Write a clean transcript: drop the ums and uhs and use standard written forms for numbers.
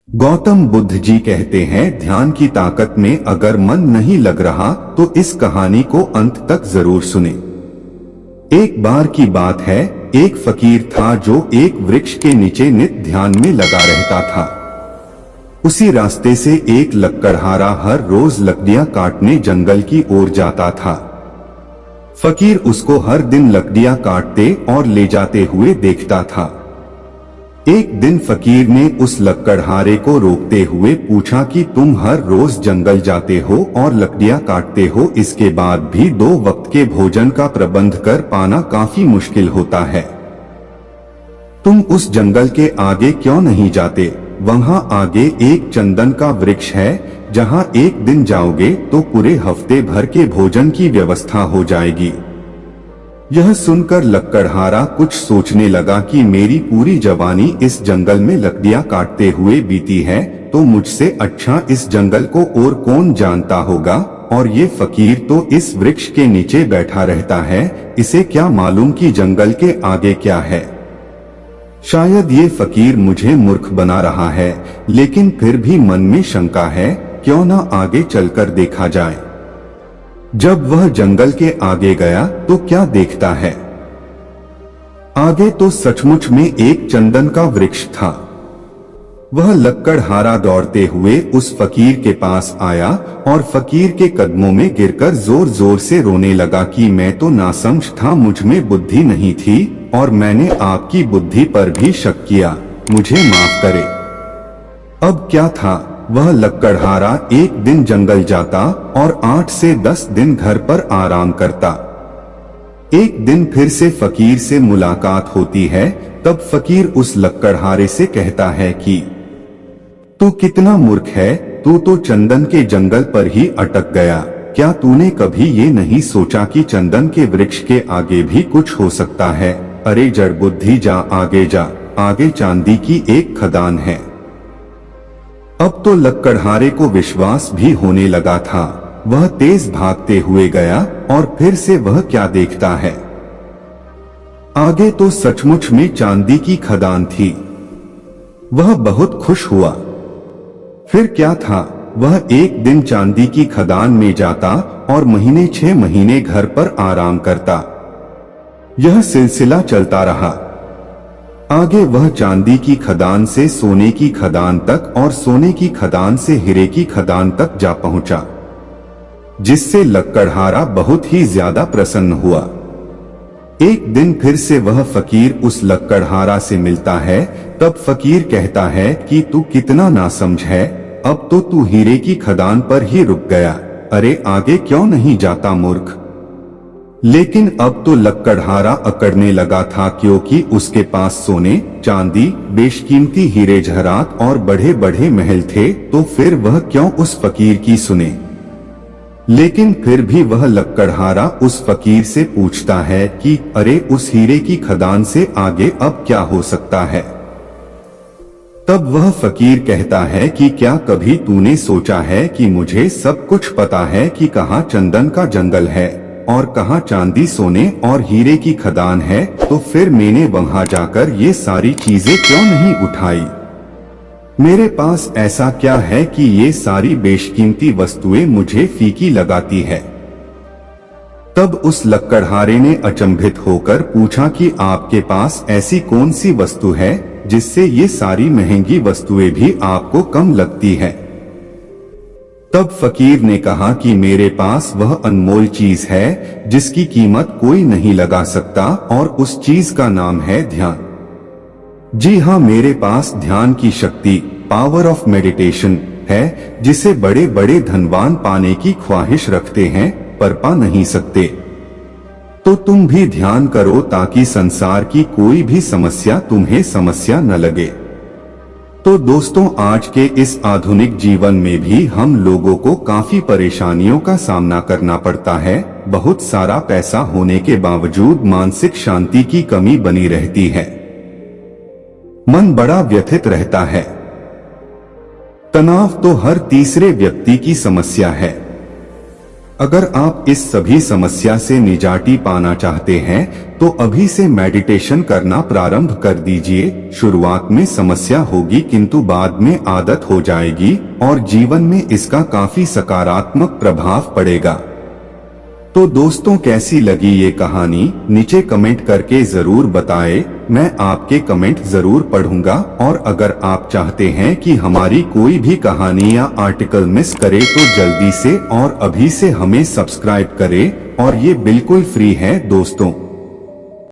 गौतम बुद्ध जी कहते हैं, ध्यान की ताकत में अगर मन नहीं लग रहा तो इस कहानी को अंत तक जरूर सुने। एक बार की बात है, एक फकीर था जो एक वृक्ष के नीचे नित ध्यान में लगा रहता था। उसी रास्ते से एक लकड़हारा हर रोज लकड़ियां काटने जंगल की ओर जाता था। फकीर उसको हर दिन लकड़ियां काटते और ले जाते हुए देखता था। एक दिन फकीर ने उस लकड़हारे को रोकते हुए पूछा कि तुम हर रोज जंगल जाते हो और लकड़ियां काटते हो, इसके बाद भी 2 वक्त के भोजन का प्रबंध कर पाना काफी मुश्किल होता है। तुम उस जंगल के आगे क्यों नहीं जाते? वहां आगे एक चंदन का वृक्ष है, जहां एक दिन जाओगे तो पूरे हफ्ते भर के भोजन की व्यवस्था हो जाएगी। यह सुनकर लकड़हारा कुछ सोचने लगा कि मेरी पूरी जवानी इस जंगल में लकड़ियां काटते हुए बीती है, तो मुझसे अच्छा इस जंगल को और कौन जानता होगा। और ये फकीर तो इस वृक्ष के नीचे बैठा रहता है, इसे क्या मालूम कि जंगल के आगे क्या है। शायद ये फकीर मुझे मूर्ख बना रहा है, लेकिन फिर भी मन में शंका है, क्यों ना आगे चलकर देखा जाए। जब वह जंगल के आगे गया तो क्या देखता है, आगे तो सचमुच में एक चंदन का वृक्ष था। वह लकड़हारा दौड़ते हुए उस फकीर के पास आया और फकीर के कदमों में गिरकर जोर जोर से रोने लगा कि मैं तो नासमझ था, मुझ में बुद्धि नहीं थी और मैंने आपकी बुद्धि पर भी शक किया, मुझे माफ करे। अब क्या था, वह लकड़हारा एक दिन जंगल जाता और 8 से 10 दिन घर पर आराम करता। एक दिन फिर से फकीर से मुलाकात होती है। तब फकीर उस लकड़हारे से कहता है कि तू कितना मूर्ख है, तू तो चंदन के जंगल पर ही अटक गया। क्या तूने कभी ये नहीं सोचा कि चंदन के वृक्ष के आगे भी कुछ हो सकता है? अरे जड़ बुद्धि, जा आगे जा, आगे चांदी की एक खदान है। अब तो लकड़हारे को विश्वास भी होने लगा था। वह तेज भागते हुए गया और फिर से वह क्या देखता है, आगे तो सचमुच में चांदी की खदान थी। वह बहुत खुश हुआ। फिर क्या था, वह एक दिन चांदी की खदान में जाता और 6 महीने घर पर आराम करता। यह सिलसिला चलता रहा। आगे वह चांदी की खदान से सोने की खदान तक और सोने की खदान से हीरे की खदान तक जा पहुंचा, जिससे लकड़हारा बहुत ही ज्यादा प्रसन्न हुआ। एक दिन फिर से वह फकीर उस लकड़हारा से मिलता है। तब फकीर कहता है कि तू कितना नासमझ है, अब तो तू हीरे की खदान पर ही रुक गया। अरे आगे क्यों नहीं जाता मूर्ख। लेकिन अब तो लकड़हारा अकड़ने लगा था, क्योंकि उसके पास सोने, चांदी, बेशकीमती हीरे जवाहरात और बड़े बड़े महल थे। तो फिर वह क्यों उस फकीर की सुने। लेकिन फिर भी वह लकड़हारा उस फकीर से पूछता है कि अरे उस हीरे की खदान से आगे अब क्या हो सकता है। तब वह फकीर कहता है कि क्या कभी तूने सोचा है कि मुझे सब कुछ पता है कि कहाँ चंदन का जंगल है और कहाँ चांदी, सोने और हीरे की खदान है, तो फिर मैंने वहां जाकर ये सारी चीजें क्यों नहीं उठाई। मेरे पास ऐसा क्या है कि ये सारी बेशकीमती वस्तुएं मुझे फीकी लगाती है। तब उस लकड़हारे ने अचंभित होकर पूछा कि आपके पास ऐसी कौन सी वस्तु है जिससे ये सारी महंगी वस्तुएं भी आपको कम लगती है। तब फकीर ने कहा कि मेरे पास वह अनमोल चीज है जिसकी कीमत कोई नहीं लगा सकता, और उस चीज का नाम है ध्यान। जी हाँ, मेरे पास ध्यान की शक्ति, पावर ऑफ मेडिटेशन है, जिसे बड़े बड़े धनवान पाने की ख्वाहिश रखते हैं पर पा नहीं सकते। तो तुम भी ध्यान करो ताकि संसार की कोई भी समस्या तुम्हें समस्या न लगे। तो दोस्तों, आज के इस आधुनिक जीवन में भी हम लोगों को काफी परेशानियों का सामना करना पड़ता है। बहुत सारा पैसा होने के बावजूद मानसिक शांति की कमी बनी रहती है। मन बड़ा व्यथित रहता है। तनाव तो हर तीसरे व्यक्ति की समस्या है। अगर आप इस सभी समस्या से निजाती पाना चाहते हैं तो अभी से मेडिटेशन करना प्रारंभ कर दीजिए। शुरुआत में समस्या होगी किंतु बाद में आदत हो जाएगी और जीवन में इसका काफी सकारात्मक प्रभाव पड़ेगा। तो दोस्तों, कैसी लगी ये कहानी नीचे कमेंट करके जरूर बताएं। मैं आपके कमेंट जरूर पढ़ूंगा और अगर आप चाहते हैं कि हमारी कोई भी कहानी या आर्टिकल मिस करे तो जल्दी से और अभी से हमें सब्सक्राइब करें और ये बिल्कुल फ्री है दोस्तों।